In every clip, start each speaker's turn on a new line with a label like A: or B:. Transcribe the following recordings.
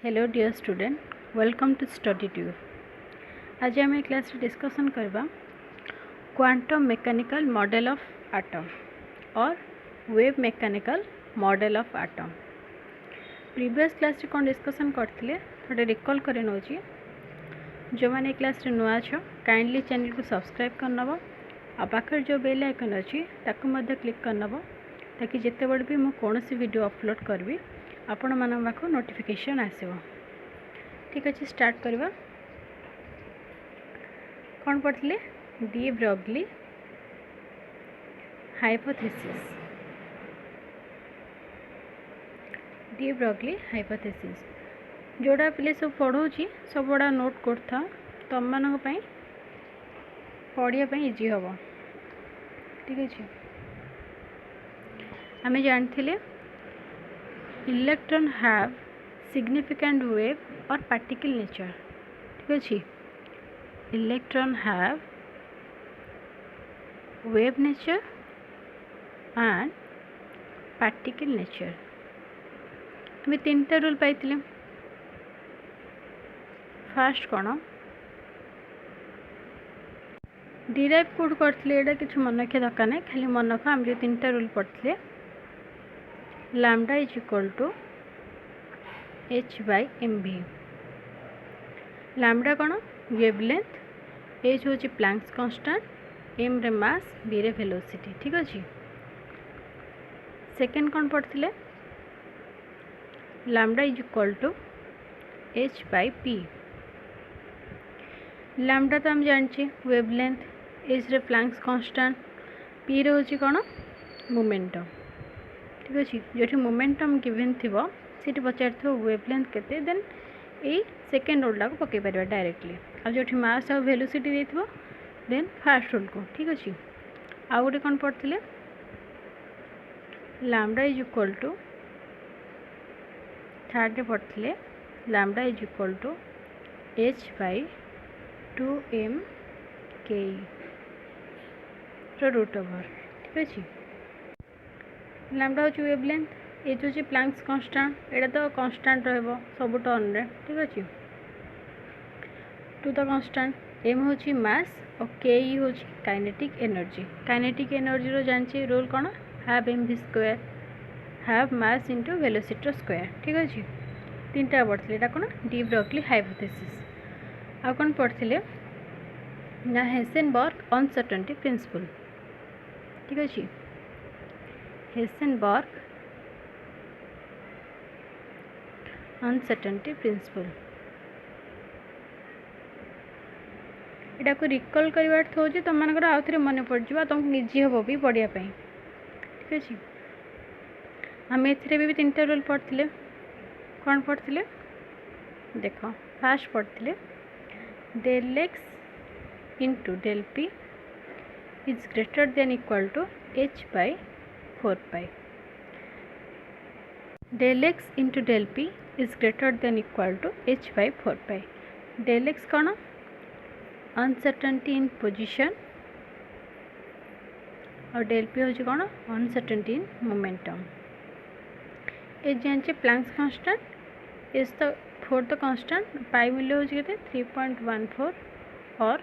A: Hello dear student, welcome to study tube. आज आम class discussion करवा quantum mechanical model of atom और wave mechanical model of atom. Previous class कौन discussion करते थोड़े recall कर नौची। जो मैंने क्लास नुआ छ काइंडली चैनल को सब्सक्राइब करनब आ पाखर जो बेल आइकन अच्छी ताकू क्लिक करनब ताकि जिते बड़ भी मु कौन सी वीडियो अपलोड करबी आपण मान पाख नोटिफिकेशन आसो। ठीक अच्छे स्टार्ट करवा। कौन पढ़ते de Broglie hypothesis. De Broglie hypothesis जोड़ा पिले सब पढ़ाऊँगी सब बड़ा नोट करता तुम मान पढ़ाई इजी हम। ठीक अच्छे आम जानते इलेक्ट्रॉन हैव सिग्निफिकेंट वेव और पार्टिकल नेचर। ठीक अच्छे electron have wave nature and particle nature. आम तीनटा रूल पाई। फास्ट कौन डिराइव कोड करते कि मन रखा दरकार नहीं, खाली मन रख। आम जो तीनटा रूल पढ़ते lambda is equal to h by mv। Lambda कौन वेवलेंथ, h हूँ प्लैंक्स कांस्टेंट, m रे मास, v रे वेलोसिटी। ठीक अच्छे सेकेंड कौन पढ़ते lambda is equal to h by p। Lambda तो हम जानचे वेवलेंथ, h रे प्लैंक्स कांस्टेंट, p रे हूँ कौन मोमेंटम। ठीक अच्छे जो मोमेंटम गिवन थी सी पचार वेवलेंथ केते देन ये सेकेंड रूल को पकई पार डायरेक्टली। आ जो मास और वेलोसिटी देथिबो देन फास्ट रूल को। ठीक अच्छे आउ गोटे कौन पढ़ते lambda is equal to third पढ़ते lambda is equal to h by 2m k root over. ठीक अच्छे लैम्डा हूँ वेवलेंथ, एच हूँ प्लैंक्स कांस्टेंट, एटा तो कांस्टेंट रहिबो सब टर्न रे। ठीक अच्छे टू द कांस्टेंट, एम हूँ मास और के ई हूँ काइनेटिक एनर्जी। काइनेटिक एनर्जी रो जानचे रूल कौन half M V square, half mass into velocity square. ठीक अच्छे तीनटा पढ़ते यहाँ कौन डी ब्रॉगली हाइपोथेसिस। आ कौन पढ़ते ना हेसेनबर्ग अनसर्टेनिटी प्रिंसिपल। ठीक अच्छे हेसेनबर्ग अनसर्टेनिटी प्रिंसिपल यहाँ को रिकल करवार थो तुम मानकर आउ थे मन पड़ जा तुमको इजी हम भी पढ़ापी। ठीक अच्छे आम ए तीनटा रूल पढ़ते कौन पढ़ते देख फास्ट पढ़ते del x into del p is greater than equal to h by 4 pi. Del x into del p is greater than equal to h by 4 pi. Del x कौन अनसर्टेनिटी इन पोजीशन और del p हूँ कौन uncertainty in momentum. ये जानचे Planck's constant, is the fourth constant, pi मूल्य हूँ के 3.14 और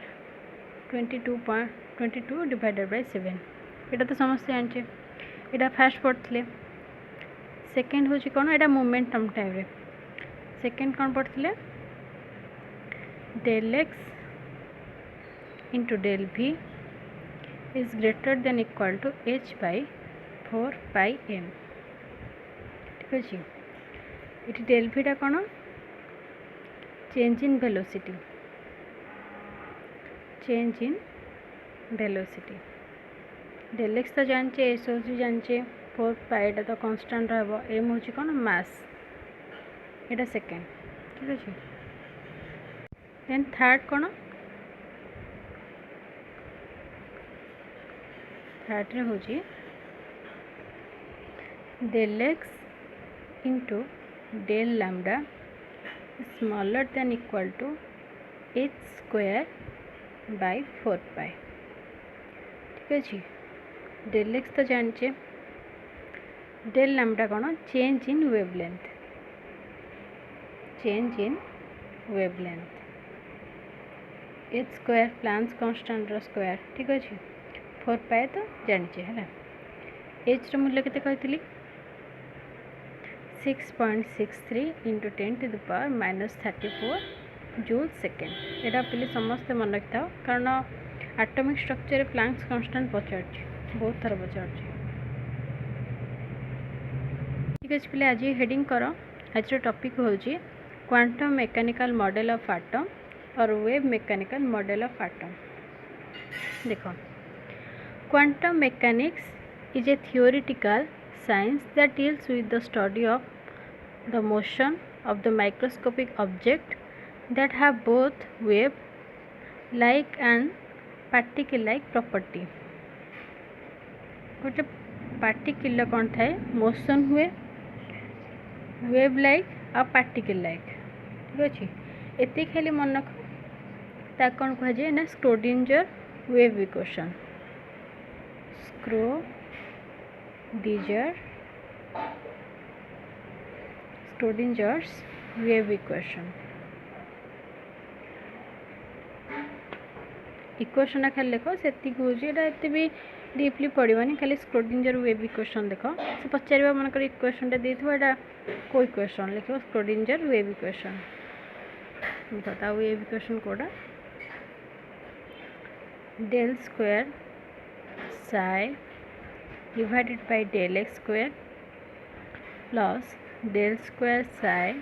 A: 22 डिवाइडेड बाय 7। यहाँ तो समस्त जानचे। यहाँ फास्ट पढ़ते सेकेंड हूँ कौन यहाँ मोमेंटम टाइप। सेकेंड कौन पढ़ते del x into del v is greater than equal to h by 4 pi m। ठीक अच्छे ये डेल भीटा कौन change in velocity, change in velocity. Del x तो जानचे, एस हूँ जानचे 4 पाई, तो कांस्टेंट रहा। एम हूँ कौन मास, यहाँ सेकेंड। ठीक अच्छे देन थर्ड कौन थर्ड रे हूँ del x into del lambda smaller than equal to h square by 4 pi. ठीक अच्छे डेल एक्स तो जानचे, डेल लैम्डा कौन change in wavelength, change in wavelength H square Planck's constant रो स्क्वायर ठीक अच्छे 4 पाए तो जानिचे है एच रो मूल्य केते कहतिली 6.63 into 10 to the power -34 joule second एटा पे समस्ते मन रखि था कारण एटॉमिक स्ट्रक्चर प्लांक्स कांस्टेंट पचार बहुत थर पचार ठीक अच्छे पे आज हेडिंग कर आज टॉपिक हूँ quantum mechanical model of atom और wave mechanical model of atom देखो quantum mechanics is a theoretical science that deals with the study of the motion of the microscopic object that have both wave like and particle like property गोटे particle कौन थाए motion हुए wave like आ particle like ठीक अच्छे एति खाली मन रख ता कौन कह जाए ना Schrödinger wave equation Schrodinger's wave equation equation खाली देख से होती भी डीपली पड़वानी खाली स्क्रोडिंजर वेव इक्वेशन देख से पचार मनकर इक्वेशन देता को इक्वेशन लिख स्क्रोडिंजर वेव इक्वेशन देख वेव इक्वेशन कोड़ा del square psi divided by del x square plus del square psi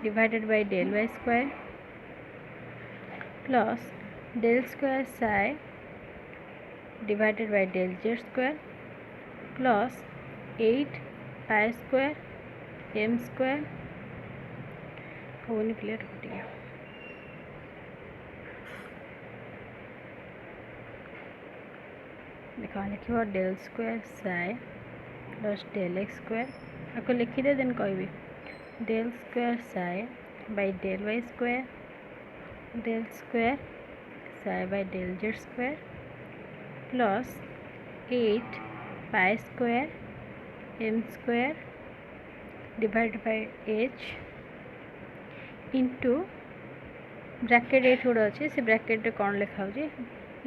A: divided by del y square plus del square psi divided by del z square plus 8 pi square m square होनी प्लेट हो गया देखा लिखा del square psi plus del x square आपको लिखिदे then कहबी del square psi by del y square del square psi by del z square plus 8 pi square m square divide by h into bracket 8 गोटे अच्छे से bracket कौन लिखा हो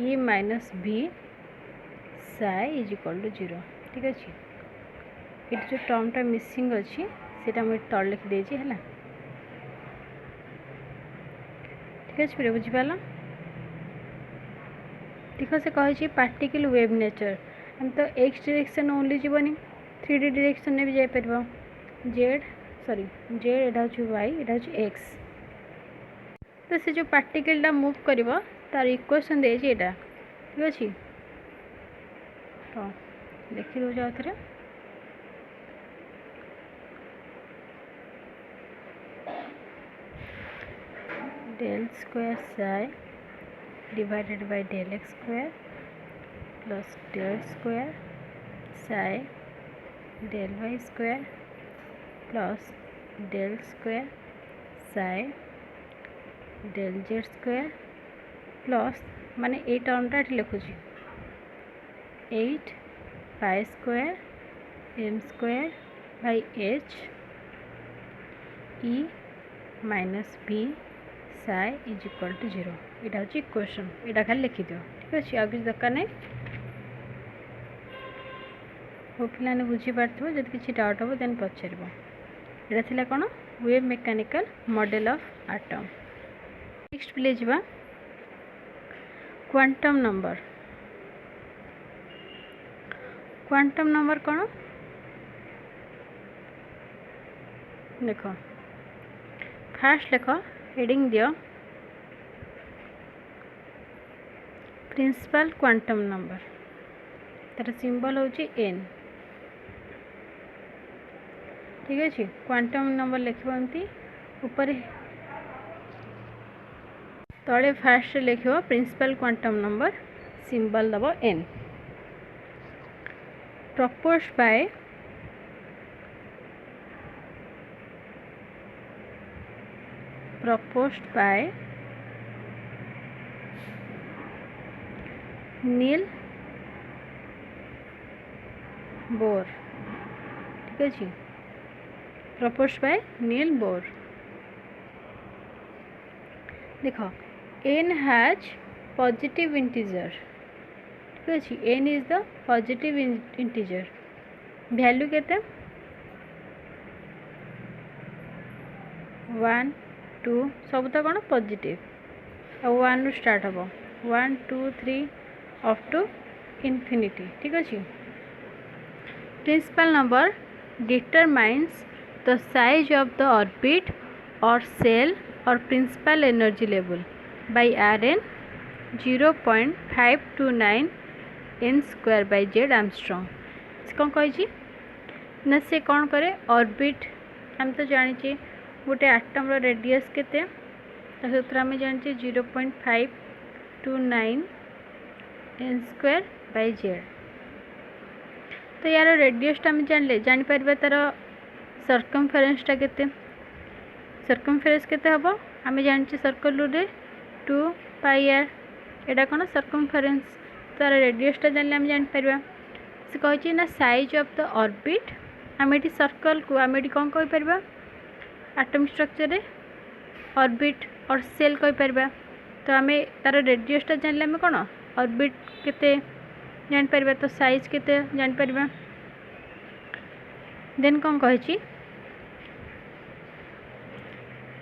A: ई minus V psi is equal to 0 ठीक अच्छे ये जो टर्मटा मिसिंग अच्छी से मुझे तल लिखिदे है ठीक अच्छे फिर बुझिपाल देख से कही पार्टिकल वेव नेचर हम तो एक्स डायरेक्शन ओनली जीवनी 3D डायरेक्शन में भी जापर जेड सॉरी जेड एटा हूँ वाई एटा हूँ एक्स तो से जो पार्टिकलटा मूव कर तार इक्वेशन देटा ठीक अच्छे तो लिखि दो थे del square psi divided by del x square plus del square psi del y square plus del square psi del z square plus माने ए टर्मटा लिखुची 8 pi square m square by h E minus V psi is equal to 0 यहाँ हूँ equation यहाँ खाली लिखिद ठीक अच्छे आ किसी दरकार नहीं हो पे बुझीपार जब किसी डाउट हम देन पचार यहाँ कौन wave mechanical model of atom next पे जा क्वांटम नंबर क्वांटम नंबर कौन देख फास्ट लिख हेडिंग दियो प्रिंसिपल क्वांटम नंबर तार सिंबल हूँ एन ठीक अच्छे क्वांटम नंबर लिख ऊपर तले फास्ट लिख प्रिंसिपल क्वांटम नंबर सिंबल दब n proposed by Niels Bohr ठीक अच्छे proposed by नील बोर देख n हैज पॉजिटिव इंटीजर, ठीक अच्छे, n is the positive integer, value केते 1 2 सब तो कौन पॉजिटिव और 1 रु स्टार्ट हम 1 2 3 अप टू इनफिनिटी, ठीक अच्छे। Principal number determines the size of the orbit और सेल और principal energy level by Rn 0.529 n square by z angstrom. कौन कही ना से कौन करे ऑर्बिट हम तो जानी गोटे आटम रेडियस केते सूत्र आम जानी 0.529 n स्क्वायर बाय जेड। तो यार रेडियसटा आम जापर तार सर्कमफेरेन्सटा केते, सर्कमफेरेन्स केते हम आम जानी सर्कल रे 2 पाई आर, एटा कौन सर्कमफेरेन्स, तार रेडियसटा जानले आम जापर से कही ना साइज ऑफ द ऑर्बिट आम ये सर्कल को आम ये कौन कहीपर एटॉमिक स्ट्रक्चर रे ऑर्बिट और सेल कहीपर। तो आम तार रेडियसटा जानले आम कौन ऑर्बिट केते जापर, तो साइज केते जापर। देन कौन कही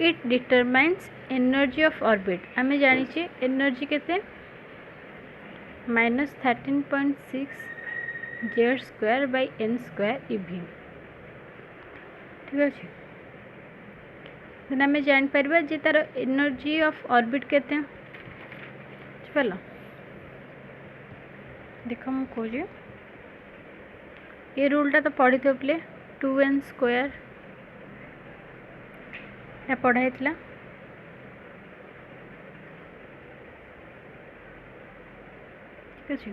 A: it determines energy of orbit, आम जानी एनर्जी केते -13.6 z square by n square eV, ठीक अच्छे। देन आम जापर जे तार एनर्जी ऑफ ऑर्बिट केते बुझिपाल। देख मु कहे ये रूलटा तो पढ़ी थे पे 2n स्क्वायर या पढ़ाई, ठीक अच्छे।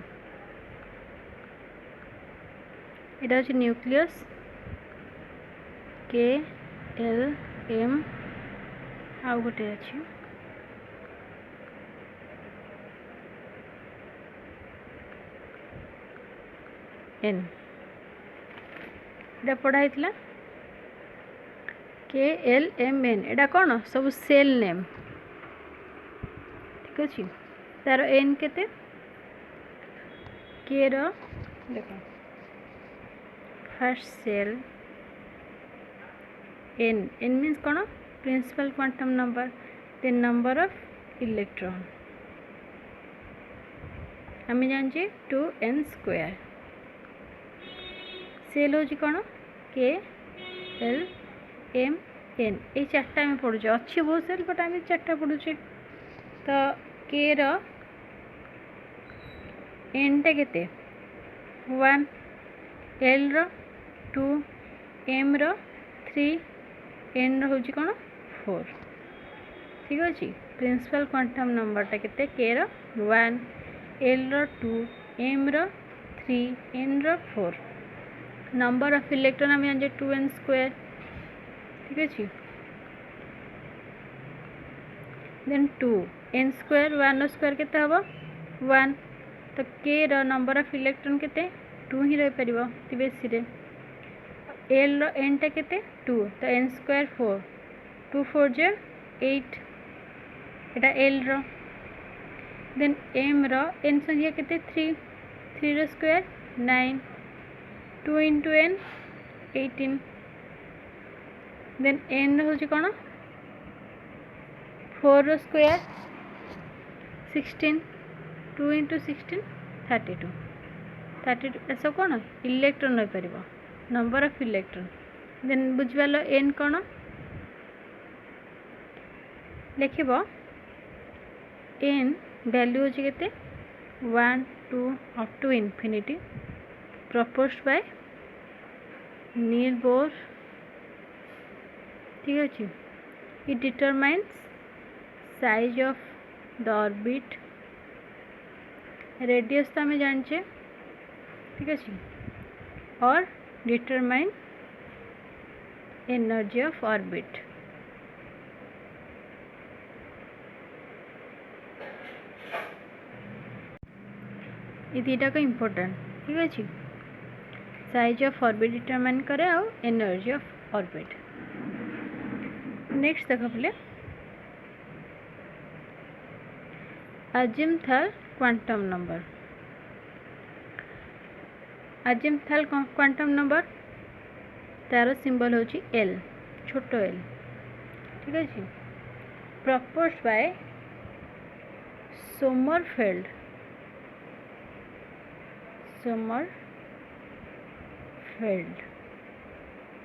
A: यहाँ हूँ न्यूक्लियस के एल एम आउ गोटे अच्छे एन, यहाँ पढ़ाई के एल एम एन, एटा कौन सब सेल नेम, ठीक अच्छे। तार एन केते के रो देख first shell n, n means कौन principal quantum number, then number of electron आम जानी 2n स्क्वायर, सेल हूँ कौन के एल एम एन, ये चार्टा आम पढ़ुचे अच्छी बहुत सेल बट आम चार्टा पढ़ुचे। तो के रो एन टा केते 1, एल रो 2, एम रो 3, एन रो हूँ कौन 4, ठीक अच्छे। प्रिंसिपल क्वांटम नंबरटा केते के रो 1, एल रो 2, एम रो 3, एन रो 4, नंबर ऑफ इलेक्ट्रॉन आम जाने 2n स्क्वायर, ठीक अच्छे। देन 2 n स्क्वायर 1 स्क्वायर केते हम 1, तो के रो नंबर ऑफ इलेक्ट्रॉन केते 2 ही रही पार बेसी रे। एल रो एन टा केते 2, तो n स्क्वायर 4, 2 4 जो 8, एटा एल रो। देन एम रो एन संख्या केते 3, 3 रो square 9, 2 into n 18, then n हूँ कौन 4 रो स्क्वायर 16, 2 इंटू 16 32, 32 सब कौन इलेक्ट्रॉन रही पार नंबर ऑफ इलेक्ट्रॉन। देन बुझिपाल एन कौन लिख एन वैल्यू हूँ केते 1 2 up to infinity proposed by Niels Bohr, ठीक अच्छे। It determines size of the orbit, radius तो आम जाने, ठीक अच्छे, और डिटरमाइन एनर्जी ऑफ ऑर्बिट। ये दुटा को इम्पोर्टेंट, ठीक अच्छे। साइज ऑफ ऑर्बिट डिटरमाइन करे और एनर्जी ऑफ ऑर्बिट। नेक्स्ट देख पे अजिमुथल क्वांटम नंबर। अजिमुथल क्वांटम नंबर तार सिंबल होची एल, छोटो एल। ठीक है, proposed by Sommerfeld.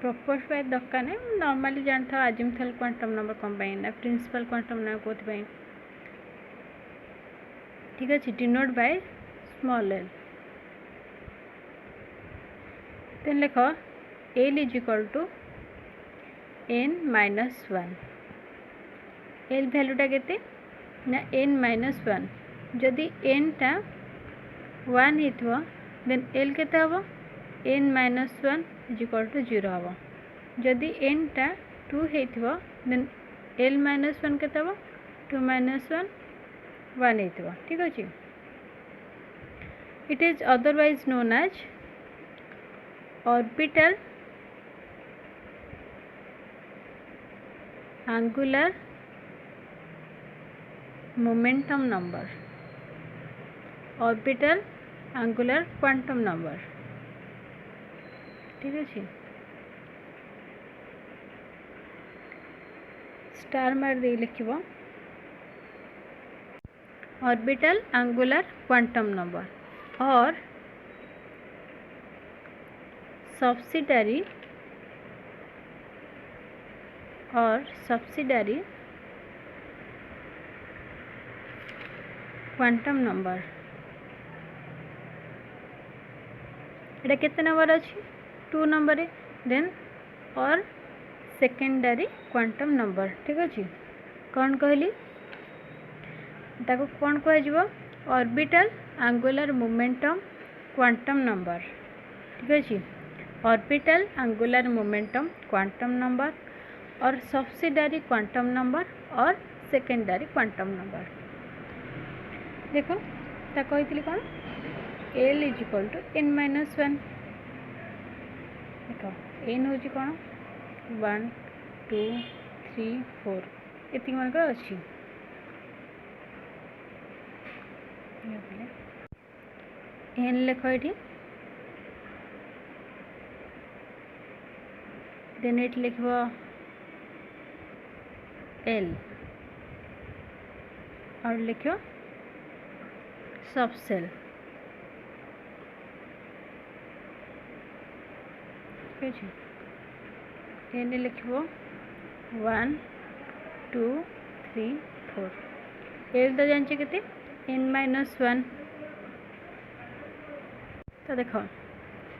A: Proposed by दरकार नहीं, नॉर्मली जानता हूँ अजिमुथल क्वांटम नंबर कौन पाई ना प्रिंसिपल क्वांटम नंबर कोथि पाई। ठीक है, denote by small l. Then लिख l is equal to n-1। L भैल्यूटा केते ना n-1। जदि n टा 1 हेतु देन एल केते हबो n-1 इज इक्वल टू 0 हबो। जदि n टा 2 हेतु देन l-1 केते हबो 2-1 1 हेतु। ठीक अछि, it is otherwise known as orbital angular momentum number, orbital angular quantum number। ठीक है, स्टार मार दे लिखिबो ऑर्बिटल एंगुलर क्वांटम नंबर और सब्सिडरी क्वांटम नंबर। एटा केते नंबर अछि 2 नंबर है। देन और सेकेंडरी क्वांटम नंबर। ठीक अछि, कौन कहली ताको कौन कह जिवो orbital angular momentum quantum number. ठीक अछि, orbital angular momentum quantum number और सब्सिडरी क्वांटम नंबर और सेकेंडरी क्वांटम नंबर। देखो ता कही कौन L is equal to n-1। देखो एन हूँ कौन 1 2 3 4 एति मानक अच्छी। एन लिख ये देन ये लिख एल और लिखो सबसेल। ठीक है, एन लिख 1 2 3 4। एल तो जानचे केते n-1। तो देख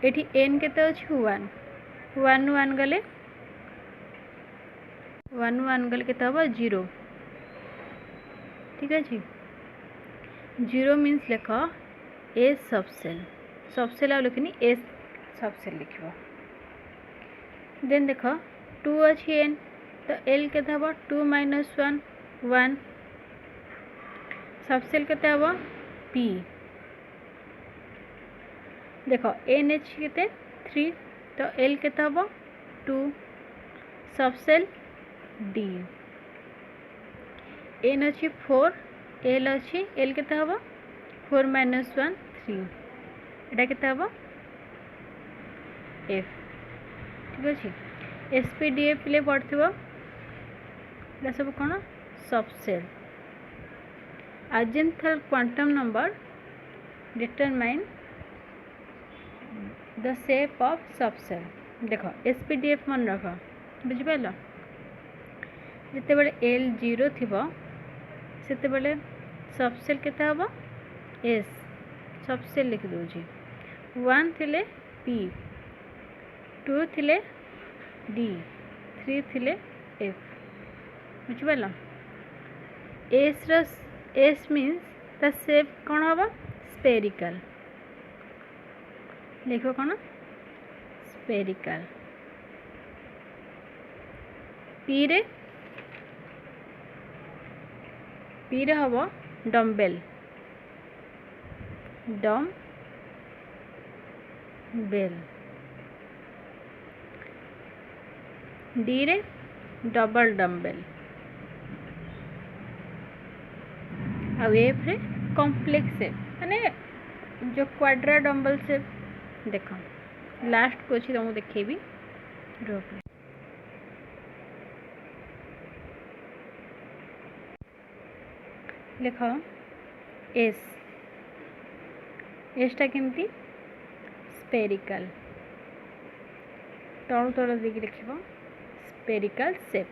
A: ये एन केते अछि 1 1 1 गले 1 1 गले केते हबो 0। ठीक है, 0 मीन्स लिख ए सबसेल आ लिखनी ए सबसेल लिखो। देन देख 2 अच्छी एन तो एल के 2-1 1। सबसेल के पी। देख एन एच के 3 तो एल के 2। Subshell D. एन अच्छी 4 एल अच्छी एल के 4-1 3 एटा के एफ। ठीक अच्छे, एसपीडीएफ ले पढ़ो सब कौन subshell. Azimuthal quantum number determine the shape of subshell. देख एसपीडीएफ मन रख बुझिपाल जिते बड़े एल 0 थी सेते बड़े सबसेल केते हबो एस सबसेल लिख दूची 1 थिले पी 2 थिले डी 3 थिले एफ। बुझिपाल एस मीन्स ता शेप कौन हबो स्पेरिकल। लिखो कौन स्पेरिकल। पी रे हबो डम्बेल डी रे डबल डम्बेल। आ एफ रे कॉम्प्लेक्स शेप माने जो क्वाड्रा डम्बल शेप देख लास्ट को अच्छी तुमको देखेबी लिख एस एसटा केमती स्पेरिकल तलू तल देख लिख स्पेरिकल शेप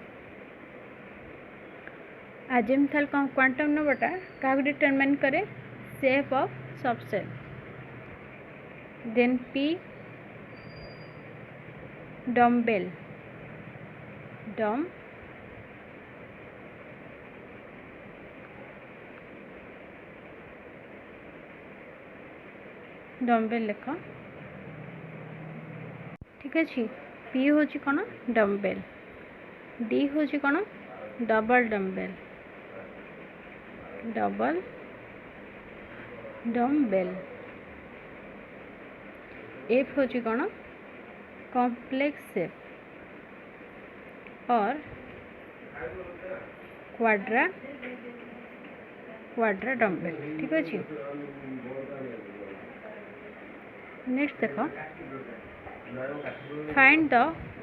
A: आजिमुथल क्वांटम नंबरटा क्या डिटरमाइन करे shape of subshell then p dumbbell dumbbell लिख ठीक अच्छे पी हूँ कौन डम्बेल डी हूँ कौन डबल डम्बेल एफ हूँ कौन कॉम्प्लेक्स शेप और क्वाड्रा डम्बेल ठीक अच्छे नेक्स्ट देख find the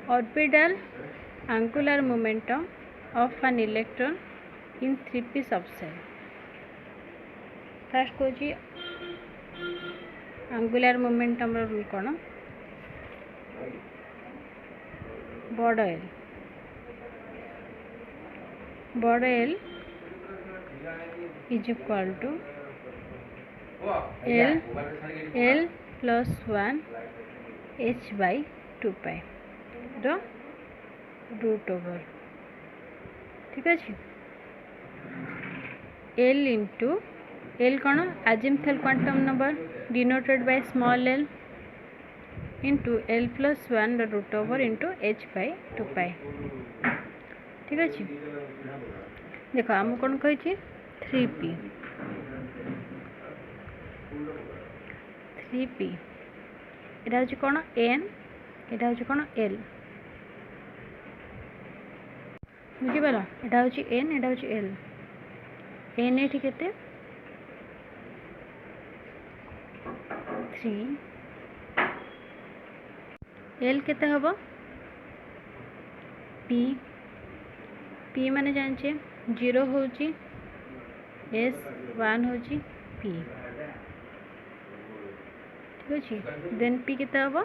A: orbital angular momentum of an electron in 3p subshell first को एंगुलर मोमेंटम रूल कौन बड़ L is equal to L plus 1 h by 2 pi root over ठीक अच्छे L into L कौन azimuthal quantum number denoted by small L into L plus 1 root over into h by 2 pi ठीक अच्छे देख आम कौन कही 3p एटा हूँ कौन एन एटा हूँ कौन एल बुझीपार एटा हूँ एन एटा हूँ एल एन एटी के 3 एल के हम पी पी माने जाने 0 हूँ एस 1 हूँ पी ठीक अच्छे देन पी के हम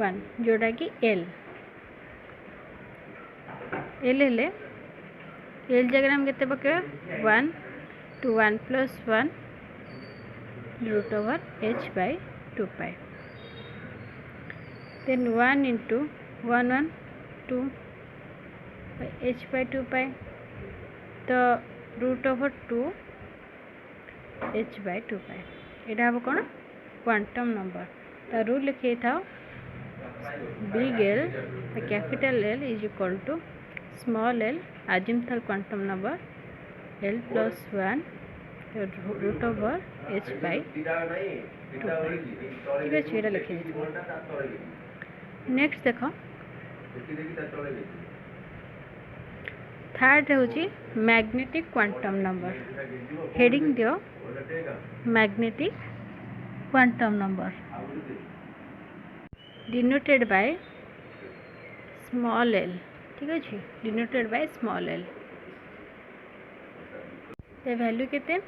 A: 1 जोटा कि एल एल जगह हम के पकड़ 1 to 1 plus 1 root over h by 2 pi then 1 into 1 1 2 by h by 2 pi the root over 2 h by 2 pi एटा हम कौन क्वांटम नंबर तो रूल लिखे था big L capital L is equal to small L azimuthal quantum number L plus 1 root over h by 2 ठीक है ये लिखे next देख थर्ड हूँ मैग्नेटिक क्वांटम नंबर हेडिंग दियो magnetic quantum number denoted by small L ठीक अच्छे denoted by small L तो वैल्यू केते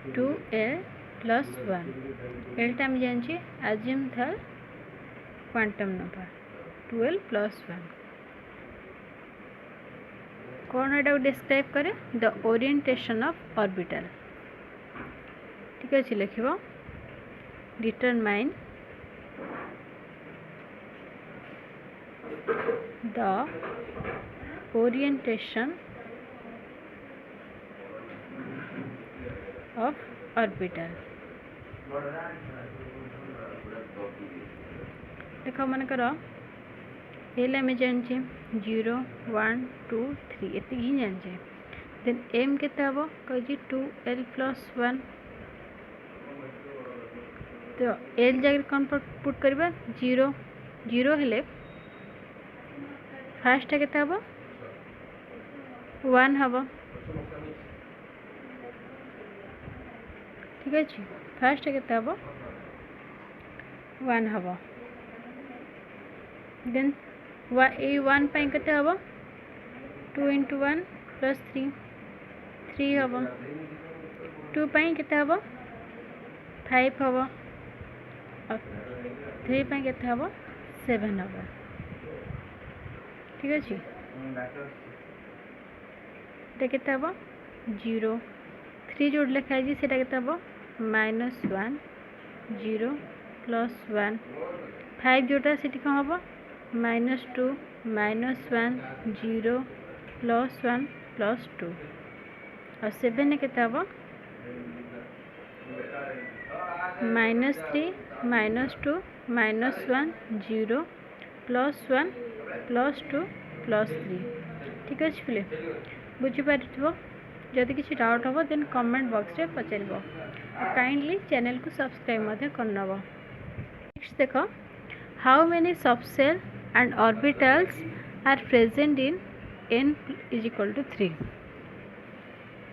A: 2l प्लस 1 एल टाइम जानिए आजिमुथल क्वांटम नंबर 2l प्लस 1 कौन एटा डिस्क्राइब करे द ओरिएंटेशन ऑफ ऑर्बिटल ठीक अच्छे लिख determine the orientation of orbital देख मन कर एल आम जाने 0 1 2 3 ये ही जाने देन एम के हम कही 2l प्लस 1 तो एल जगह कौन पुट करवा 0 0 हेले फास्ट के हम 1 हम ठीक अच्छे फास्ट के 1 हम देन वन पाई के 2 into 1 plus 3 हम 2 पाई के 5 हम 3 पाई के 7 हम ठीक अच्छे के 0 3 जो लिखाई से -1 0 +1 5 जोटा से कौन हम -2 -1 0 +1 +2 और 7 के -3 -2 -1 0 +1 +2 +3 ठीक अच्छे पिले बुझीपार जदि किसी डाउट हम देन कमेंट बॉक्स रे पचार काइंडली चैनल को सब्सक्राइब करनब। नेक्स्ट देख how many subshell and orbitals are present in n = 3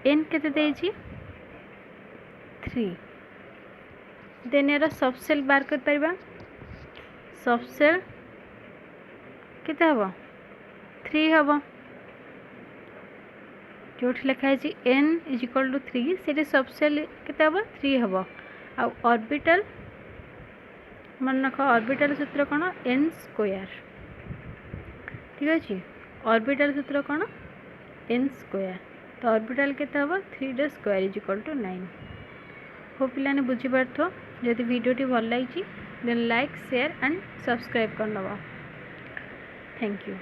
A: n केते देछि 3 देन यार सबसेल बार कर परबा सबसेल केते हबो 3 हबो जो लिखाई n = 3 से सबसेल केते हबो 3 हबो आ ऑर्बिटल मन रख ऑर्बिटल सूत्र कौन n² ठीक अच्छे ऑर्बिटल सूत्र कौन n² तो ऑर्बिटल केते हबो 3² = 9 हो पिलाने बुझीपार जदि वीडियोटी भल लगी then like share and subscribe करनब। Thank you.